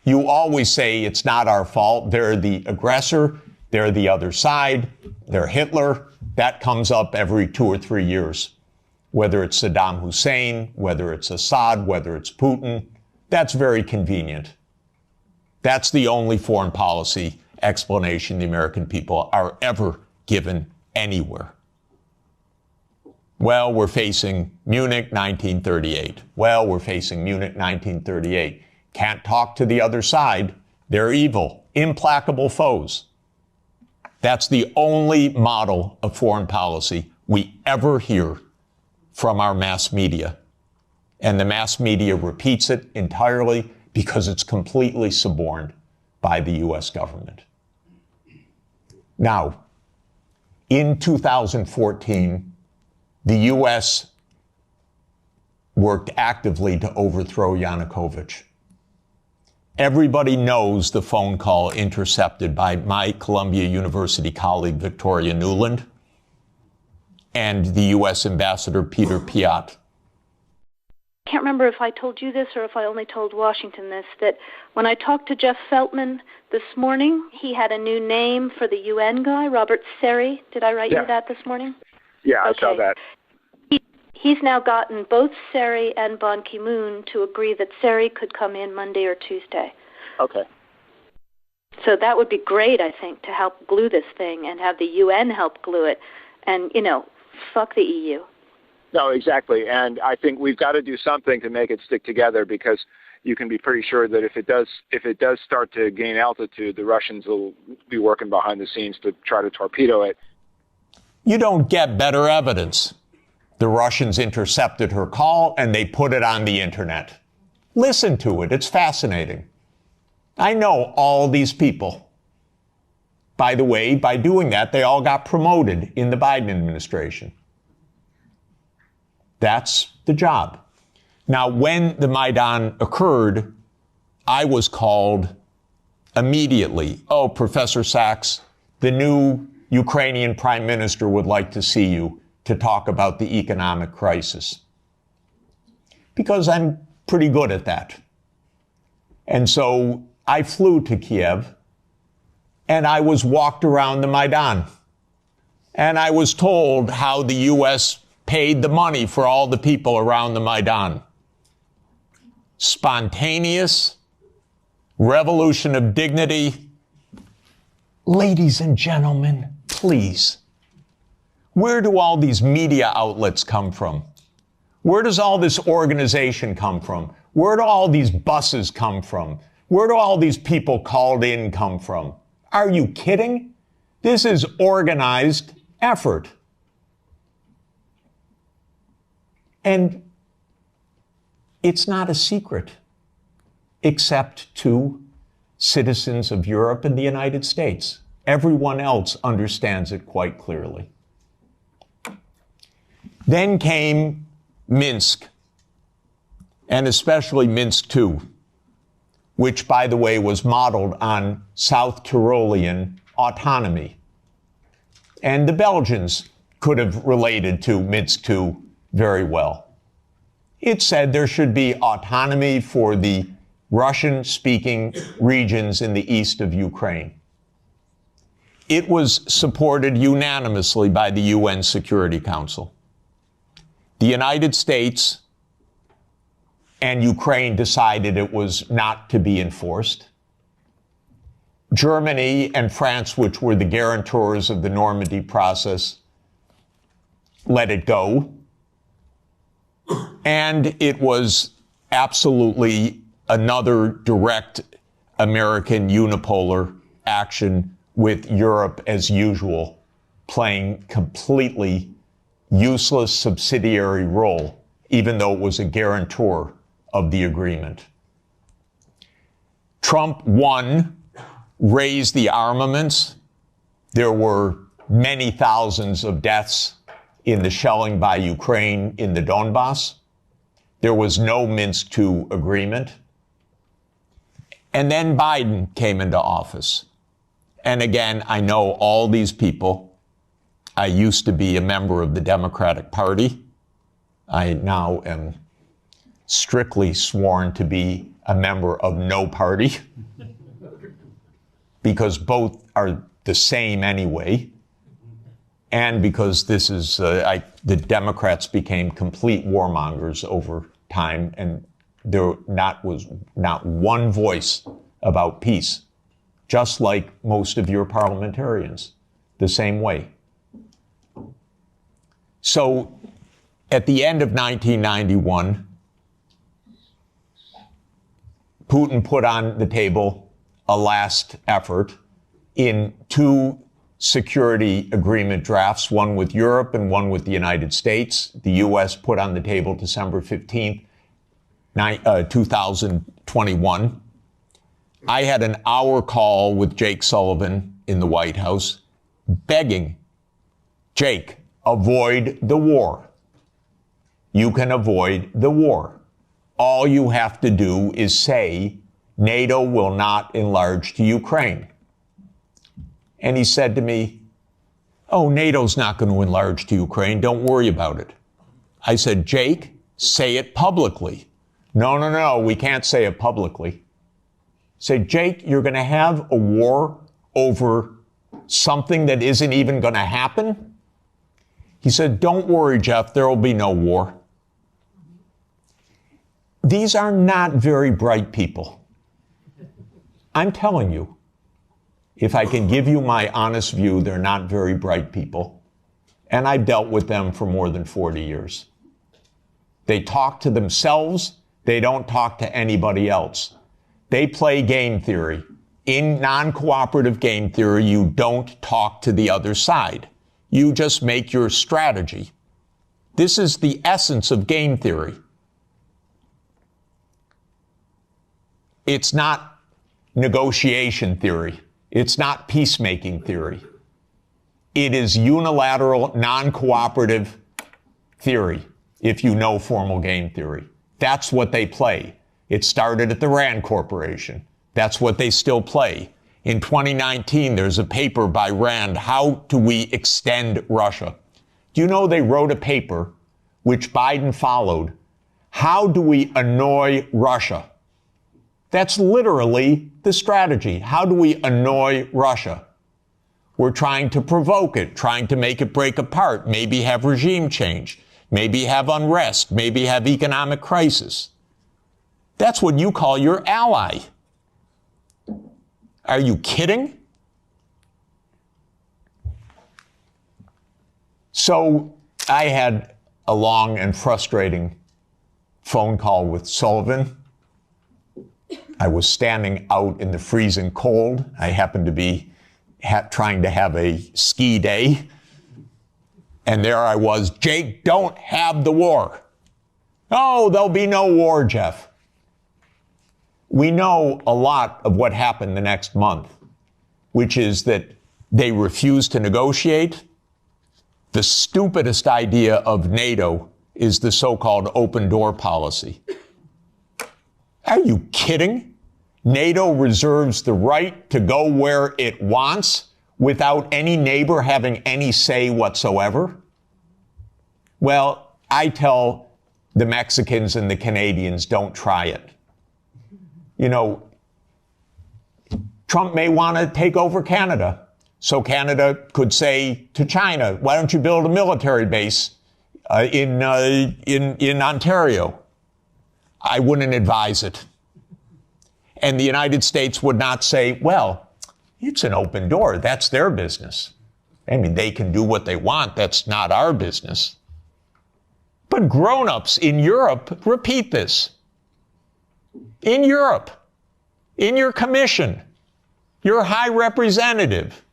You always say it's not our fault. They're the aggressor. They're the other side. They're Hitler. That comes up every 2 or 3 years. Whether it's Saddam Hussein, whether it's Assad, whether it's Putin, that's very convenient. That's the only foreign policy explanation the American people are ever given anywhere. Well, we're facing Munich 1938. Well, we're facing Munich 1938. Can't talk to the other side. They're evil, implacable foes. That's the only model of foreign policy we ever hear from our mass media. And the mass media repeats it entirely because it's completely suborned by the U.S. government. Now, in 2014, the U.S. worked actively to overthrow Yanukovych. Everybody knows the phone call intercepted by my Columbia University colleague, Victoria Nuland, and the U.S. Ambassador Peter Piot. I can't remember if I told you this or if I only told Washington this, that when I talked to Jeff Feltman this morning, he had a new name for the UN guy, Robert Seri. Did I write you that this morning? Yeah, okay. I saw that. He's now gotten both Seri and Ban Ki-moon to agree that Seri could come in Monday or Tuesday. Okay. So that would be great, I think, to help glue this thing and have the UN help glue it. And, you know, fuck the EU. No, exactly. And I think we've got to do something to make it stick together, because you can be pretty sure that if it does start to gain altitude, the Russians will be working behind the scenes to try to torpedo it. You don't get better evidence. The Russians intercepted her call and they put it on the internet. Listen to it. It's fascinating. I know all these people. By the way, by doing that, they all got promoted in the Biden administration. That's the job. Now, when the Maidan occurred, I was called immediately. Oh, Professor Sachs, the new Ukrainian prime minister would like to see you to talk about the economic crisis. Because I'm pretty good at that. And so I flew to Kiev and I was walked around the Maidan. And I was told how the U.S. paid the money for all the people around the Maidan. Spontaneous, revolution of dignity. Ladies and gentlemen, please, where do all these media outlets come from? Where does all this organization come from? Where do all these buses come from? Where do all these people called in come from? Are you kidding? This is organized effort. And it's not a secret, except to citizens of Europe and the United States. Everyone else understands it quite clearly. Then came Minsk, and especially Minsk II, which, by the way, was modeled on South Tyrolean autonomy. And the Belgians could have related to Minsk II very well. It said there should be autonomy for the Russian-speaking regions in the east of Ukraine. It was supported unanimously by the UN Security Council. The United States and Ukraine decided it was not to be enforced. Germany and France, which were the guarantors of the Normandy process, let it go. And it was absolutely another direct American unipolar action, with Europe, as usual, playing completely useless subsidiary role, even though it was a guarantor of the agreement. Trump won, raised the armaments. There were many thousands of deaths in the shelling by Ukraine in the Donbass. There was no Minsk II agreement. And then Biden came into office. And again, I know all these people. I used to be a member of the Democratic Party. I now am strictly sworn to be a member of no party. because both are the same anyway, and because this is, the Democrats became complete warmongers over time, and there was not one voice about peace, just like most of your parliamentarians, the same way. So at the end of 1991, Putin put on the table a last effort in two security agreement drafts, one with Europe and one with the United States. The U.S. put on the table December 15th, 2021. I had an hour call with Jake Sullivan in the White House begging, Jake, avoid the war. You can avoid the war. All you have to do is say NATO will not enlarge to Ukraine. And he said to me, oh, NATO's not going to enlarge to Ukraine. Don't worry about it. I said, Jake, say it publicly. No, we can't say it publicly. Say, Jake, you're going to have a war over something that isn't even going to happen? He said, don't worry, Jeff, there will be no war. These are not very bright people. I'm telling you, if I can give you my honest view, they're not very bright people. And I've dealt with them for more than 40 years. They talk to themselves. They don't talk to anybody else. They play game theory. In non-cooperative game theory, you don't talk to the other side. You just make your strategy. This is the essence of game theory. It's not negotiation theory. It's not peacemaking theory. It is unilateral, non-cooperative theory, if you know formal game theory. That's what they play. It started at the Rand Corporation. That's what they still play. In 2019, there's a paper by Rand, How Do We Extend Russia? Do you know they wrote a paper, which Biden followed, How Do We Annoy Russia? That's literally the strategy. How do we annoy Russia? We're trying to provoke it, trying to make it break apart, maybe have regime change, maybe have unrest, maybe have economic crisis. That's what you call your ally. Are you kidding? So I had a long and frustrating phone call with Sullivan. I was standing out in the freezing cold. I happened to be trying to have a ski day. And there I was, Jake, don't have the war. Oh, there'll be no war, Jeff. We know a lot of what happened the next month, which is that they refused to negotiate. The stupidest idea of NATO is the so-called open door policy. Are you kidding? NATO reserves the right to go where it wants without any neighbor having any say whatsoever? Well, I tell the Mexicans and the Canadians, don't try it. You know, Trump may want to take over Canada. So Canada could say to China, why don't you build a military base in Ontario? I wouldn't advise it. And the United States would not say, well, it's an open door. That's their business. I mean, they can do what they want. That's not our business. But grown-ups in Europe repeat this. In Europe, in your commission, your high representative.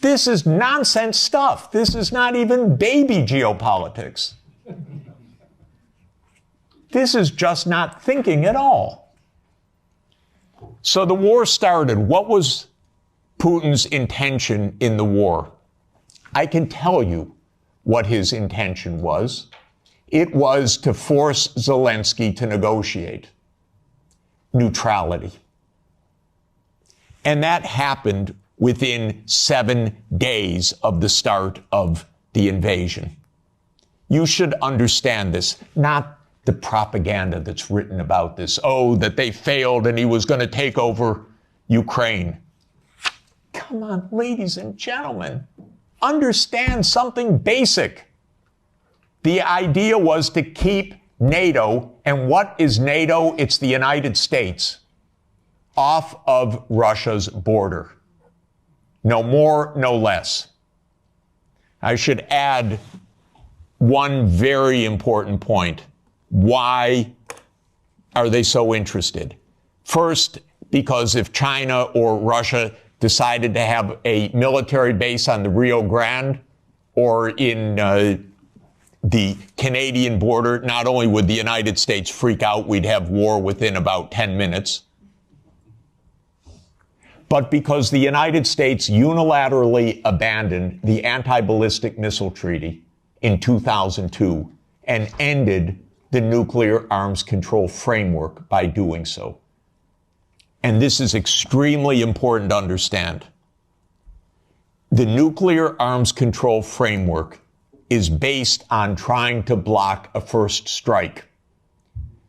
This is nonsense stuff. This is not even baby geopolitics. This is just not thinking at all. So the war started. What was Putin's intention in the war? I can tell you what his intention was. It was to force Zelensky to negotiate neutrality. And that happened within 7 days of the start of the invasion. You should understand this, not the propaganda that's written about this. Oh, that they failed and he was going to take over Ukraine. Come on, ladies and gentlemen, understand something basic. The idea was to keep NATO, and what is NATO? It's the United States, off of Russia's border. No more, no less. I should add one very important point. Why are they so interested? First, because if China or Russia decided to have a military base on the Rio Grande or in the Canadian border, not only would the United States freak out, we'd have war within about 10 minutes, but because the United States unilaterally abandoned the Anti-Ballistic Missile Treaty in 2002 and ended the nuclear arms control framework by doing so. And this is extremely important to understand. The nuclear arms control framework is based on trying to block a first strike.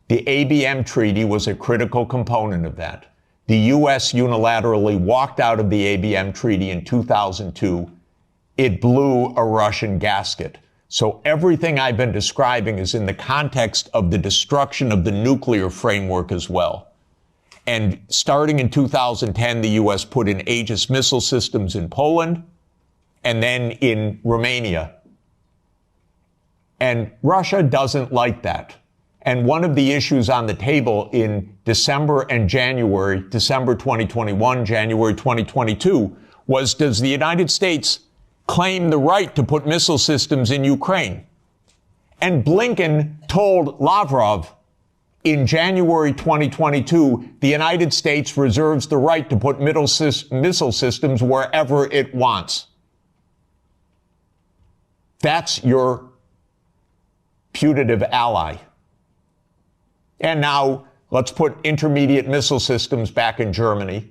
The ABM treaty was a critical component of that. The U.S. unilaterally walked out of the ABM treaty in 2002. It blew a Russian gasket. So everything I've been describing is in the context of the destruction of the nuclear framework as well. And starting in 2010, the U.S. put in Aegis missile systems in Poland and then in Romania. And Russia doesn't like that. And one of the issues on the table in December and January, December 2021, January 2022, was, does the United States claim the right to put missile systems in Ukraine? And Blinken told Lavrov in January 2022, the United States reserves the right to put missile systems wherever it wants. That's your putative ally. And now let's put intermediate missile systems back in Germany.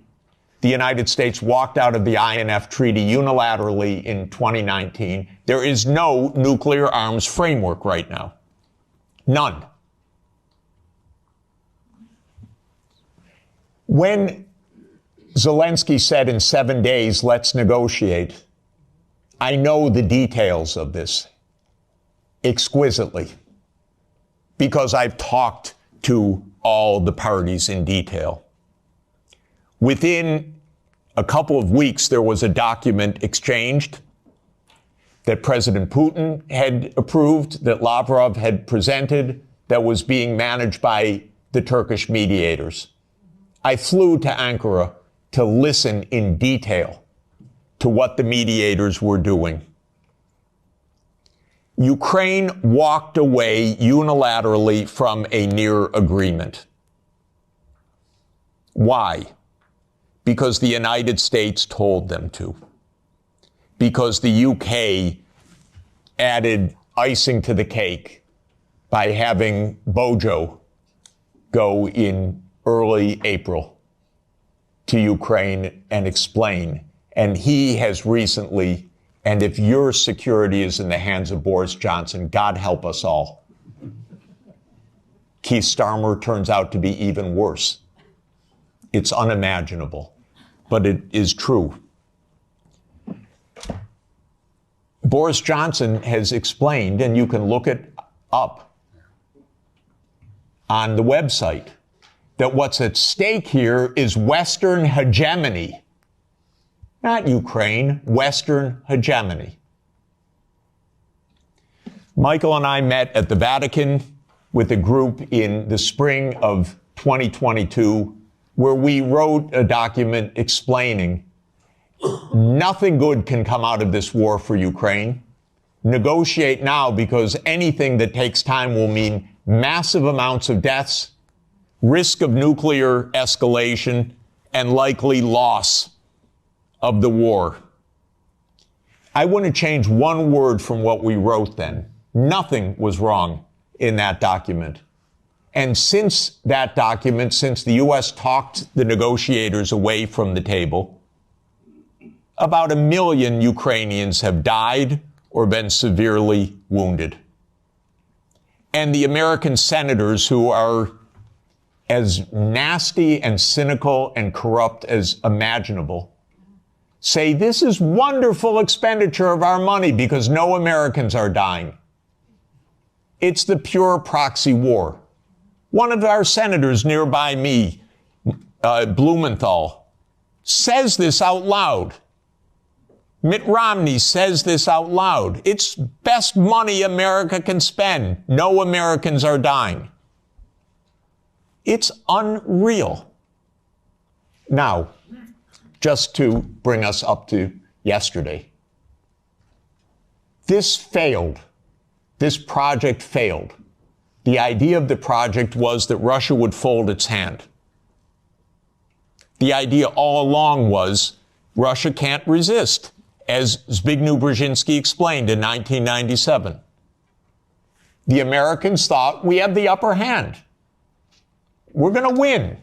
The United States walked out of the INF treaty unilaterally in 2019. There is no nuclear arms framework right now. None. When Zelensky said in 7 days, let's negotiate, I know the details of this exquisitely because I've talked to all the parties in detail. Within a couple of weeks, there was a document exchanged that President Putin had approved, that Lavrov had presented, that was being managed by the Turkish mediators. I flew to Ankara to listen in detail to what the mediators were doing. Ukraine walked away unilaterally from a near agreement. Why? Because the United States told them to. Because the UK added icing to the cake by having Bojo go in early April to Ukraine and explain. And he has recently, and if your security is in the hands of Boris Johnson, God help us all. Keith Starmer turns out to be even worse. It's unimaginable, but it is true. Boris Johnson has explained, and you can look it up on the website, that what's at stake here is Western hegemony. Not Ukraine, Western hegemony. Michael and I met at the Vatican with a group in the spring of 2022, where we wrote a document explaining nothing good can come out of this war for Ukraine. Negotiate now, because anything that takes time will mean massive amounts of deaths, risk of nuclear escalation, and likely loss of the war. I want to change one word from what we wrote then. Nothing was wrong in that document. And since that document, since the U.S. talked the negotiators away from the table, about 1 million Ukrainians have died or been severely wounded. And the American senators who are as nasty and cynical and corrupt as imaginable, say this is wonderful expenditure of our money because no Americans are dying. It's the pure proxy war. One of our senators nearby me, Blumenthal, says this out loud. Mitt Romney says this out loud. It's best money America can spend. No Americans are dying. It's unreal. Now, just to bring us up to yesterday, this failed. This project failed. The idea of the project was that Russia would fold its hand. The idea all along was Russia can't resist, as Zbigniew Brzezinski explained in 1997. The Americans thought we have the upper hand. We're going to win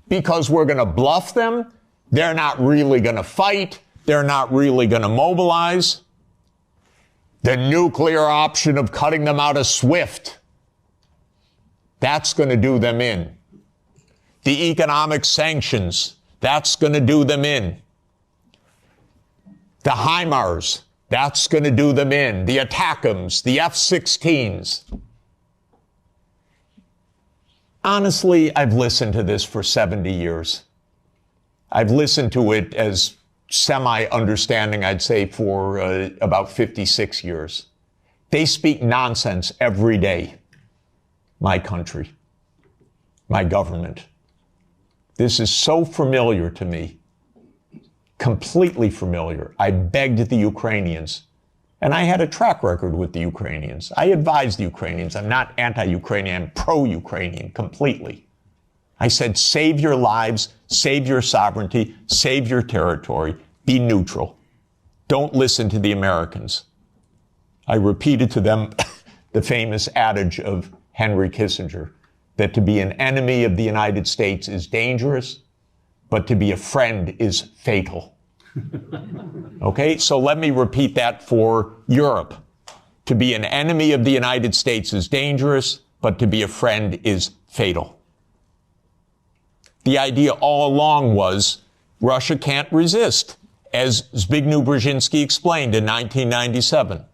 because we're going to bluff them. They're not really going to fight. They're not really going to mobilize. The nuclear option of cutting them out of SWIFT, that's going to do them in. The economic sanctions, that's going to do them in. The HIMARS, that's going to do them in. The ATACMS, the F-16s. Honestly, I've listened to this for 70 years. I've listened to it as semi-understanding, I'd say, for about 56 years. They speak nonsense every day. My country, my government. This is so familiar to me, completely familiar. I begged the Ukrainians, and I had a track record with the Ukrainians. I advised the Ukrainians. I'm not anti-Ukrainian, I'm pro-Ukrainian completely. I said, save your lives, save your sovereignty, save your territory, be neutral. Don't listen to the Americans. I repeated to them the famous adage of Henry Kissinger, that to be an enemy of the United States is dangerous, but to be a friend is fatal. Okay, so let me repeat that for Europe. To be an enemy of the United States is dangerous, but to be a friend is fatal. The idea all along was Russia can't resist, as Zbigniew Brzezinski explained in 1997.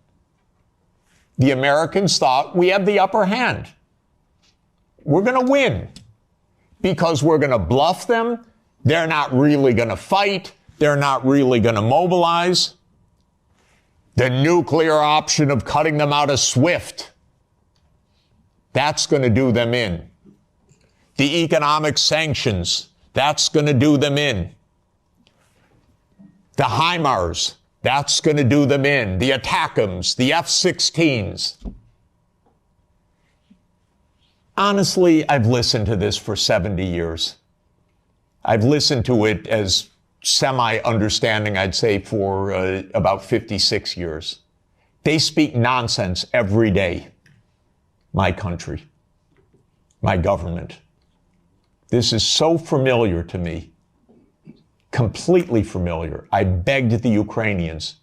The Americans thought we have the upper hand. We're going to win because we're going to bluff them. They're not really going to fight. They're not really going to mobilize. The nuclear option of cutting them out of SWIFT, that's going to do them in. The economic sanctions, that's going to do them in. The HIMARS, that's going to do them in. The ATACMS, the F-16s. Honestly, I've listened to this for 70 years. I've listened to it as semi-understanding, I'd say, for about 56 years. They speak nonsense every day. My country, my government. This is so familiar to me, completely familiar. I begged the Ukrainians,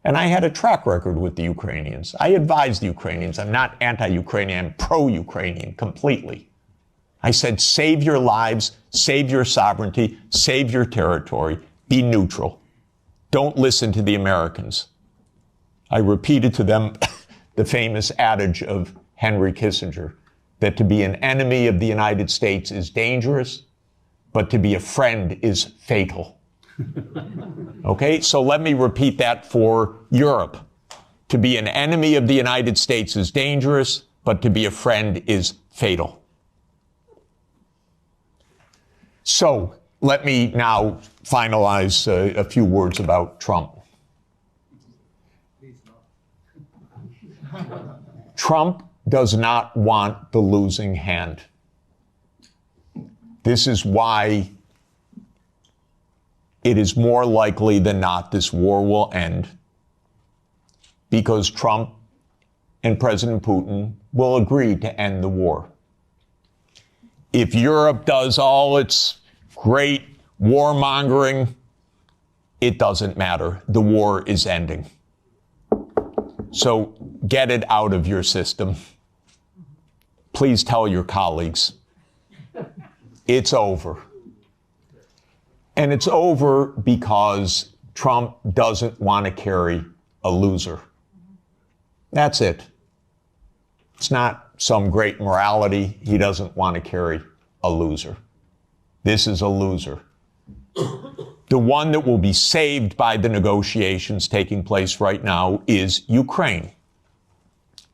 and I had a track record with the Ukrainians. I advised the Ukrainians. I'm not anti-Ukrainian, I'm pro-Ukrainian completely. I said, save your lives, save your sovereignty, save your territory, be neutral. Don't listen to the Americans. I repeated to them the famous adage of Henry Kissinger, that to be an enemy of the United States is dangerous, but to be a friend is fatal. Okay, so let me repeat that for Europe. To be an enemy of the United States is dangerous, but to be a friend is fatal. So let me now finalize a few words about Trump. Trump does not want the losing hand. This is why it is more likely than not this war will end, because Trump and President Putin will agree to end the war. If Europe does all its great warmongering, it doesn't matter. The war is ending. So get it out of your system. Please tell your colleagues. It's over. And it's over because Trump doesn't want to carry a loser. That's it. It's not some great morality. He doesn't want to carry a loser. This is a loser. The one that will be saved by the negotiations taking place right now is Ukraine.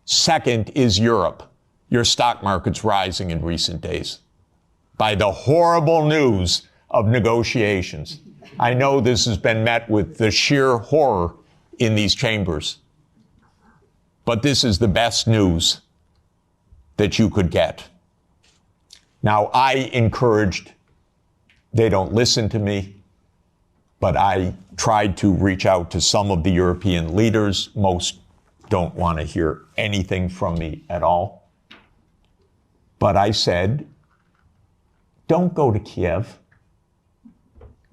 Second is Europe. Your stock market's rising in recent days by the horrible news of negotiations. I know this has been met with the sheer horror in these chambers, but this is the best news that you could get. Now, I encouraged, they don't listen to me, but I tried to reach out to some of the European leaders. Most don't want to hear anything from me at all. But I said, don't go to Kiev.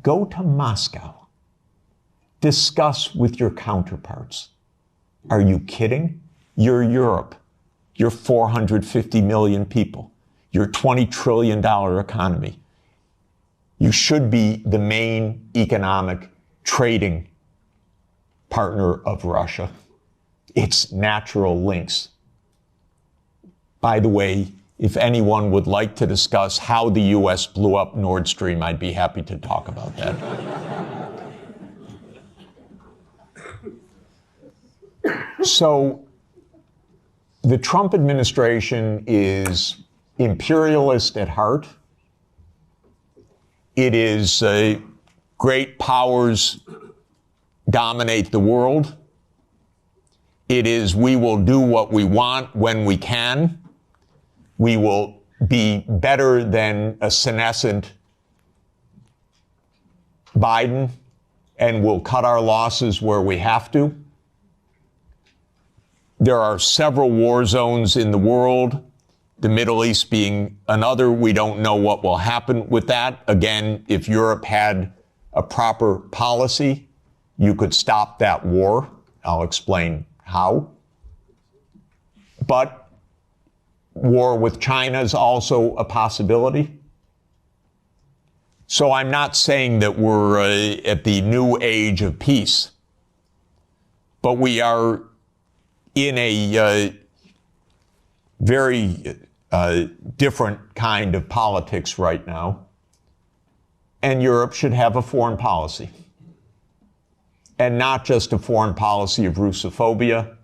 Go to Moscow. Discuss with your counterparts. Are you kidding? You're Europe. You're 450 million people. You're a $20 trillion economy. You should be the main economic trading partner of Russia. It's natural links. By the way, if anyone would like to discuss how the U.S. blew up Nord Stream, I'd be happy to talk about that. So, the Trump administration is imperialist at heart. It is great powers dominate the world. It is we will do what we want when we can. We will be better than a senescent Biden, and we'll cut our losses where we have to. There are several war zones in the world, the Middle East being another. We don't know what will happen with that. Again, if Europe had a proper policy, you could stop that war. I'll explain how. But war with China is also a possibility. So I'm not saying that we're at the new age of peace, but we are in a very different kind of politics right now. And Europe should have a foreign policy. And not just a foreign policy of Russophobia,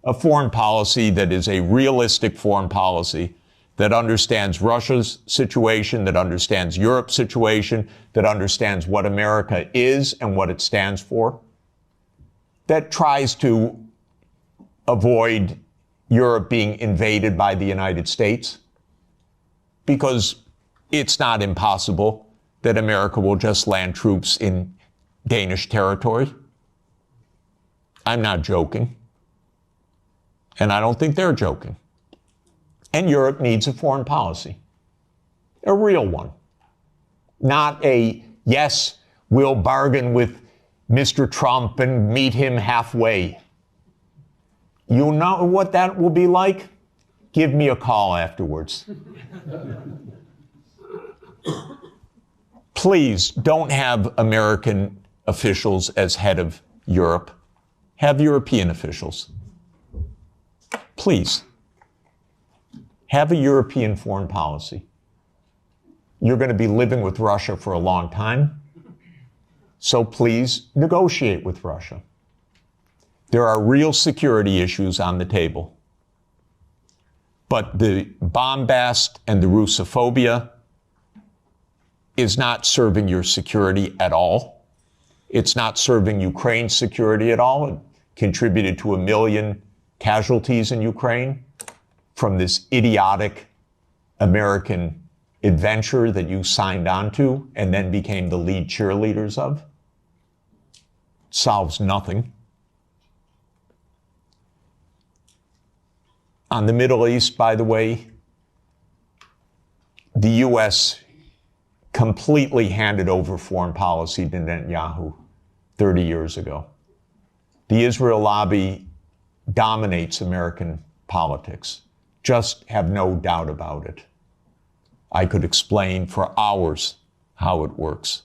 a foreign policy that is a realistic foreign policy that understands Russia's situation, that understands Europe's situation, that understands what America is and what it stands for, that tries to avoid Europe being invaded by the United States, because it's not impossible that America will just land troops in Danish territory. I'm not joking. And I don't think they're joking. And Europe needs a foreign policy, a real one. Not a, yes, we'll bargain with Mr. Trump and meet him halfway. You know what that will be like? Give me a call afterwards. Please don't have American officials as head of Europe. Have European officials. Please. Have a European foreign policy. You're going to be living with Russia for a long time. So please negotiate with Russia. There are real security issues on the table. But the bombast and the Russophobia is not serving your security at all. It's not serving Ukraine's security at all. It contributed to 1 million casualties in Ukraine from this idiotic American adventure that you signed on to and then became the lead cheerleaders of. Solves nothing. On the Middle East, by the way, the U.S. completely handed over foreign policy to Netanyahu 30 years ago. The Israel lobby dominates American politics. Just have no doubt about it. I could explain for hours how it works.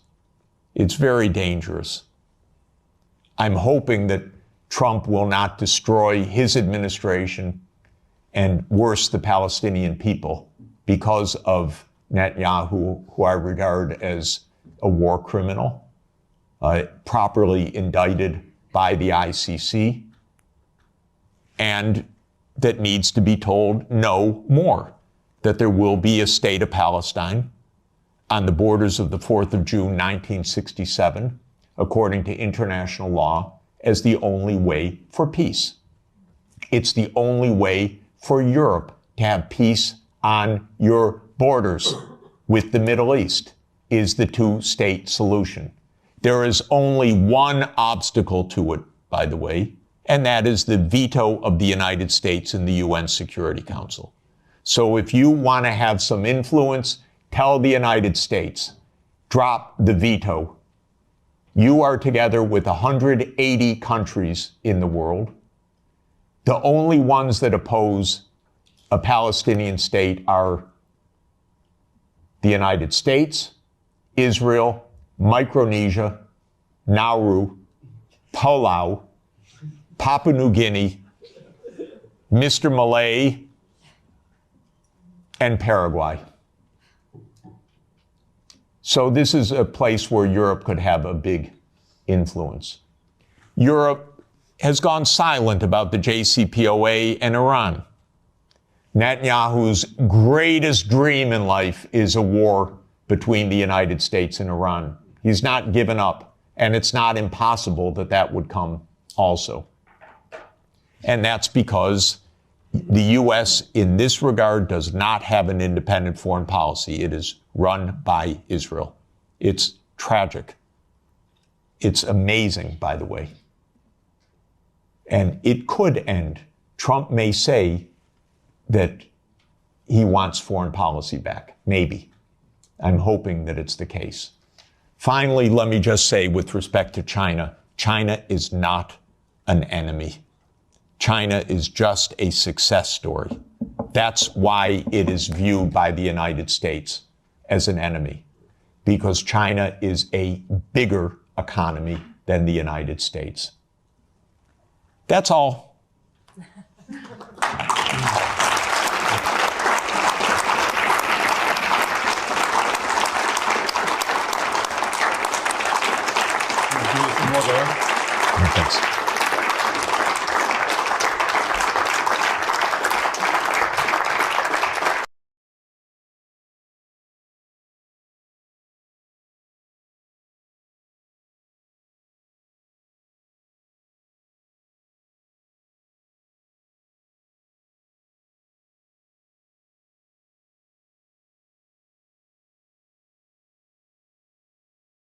It's very dangerous. I'm hoping that Trump will not destroy his administration and worse, the Palestinian people, because of Netanyahu, who I regard as a war criminal, properly indicted by the ICC, and that needs to be told no more, that there will be a state of Palestine on the borders of the 4th of June, 1967, according to international law, as the only way for peace. It's the only way for Europe to have peace on your borders with the Middle East, is the two-state solution. There is only one obstacle to it, by the way, and that is the veto of the United States in the UN Security Council. So if you want to have some influence, tell the United States, drop the veto. You are together with 180 countries in the world. The only ones that oppose a Palestinian state are the United States, Israel, Micronesia, Nauru, Palau, Papua New Guinea, Mr. Malay, and Paraguay. So this is a place where Europe could have a big influence. Europe has gone silent about the JCPOA and Iran. Netanyahu's greatest dream in life is a war between the United States and Iran. He's not given up, and it's not impossible that that would come also. And that's because the U.S. in this regard does not have an independent foreign policy. It is run by Israel. It's tragic. It's amazing, by the way. And it could end. Trump may say that he wants foreign policy back. Maybe. I'm hoping that it's the case. Finally, let me just say with respect to China, China is not an enemy. China is just a success story. That's why it is viewed by the United States as an enemy, because China is a bigger economy than the United States. That's all. Thanks.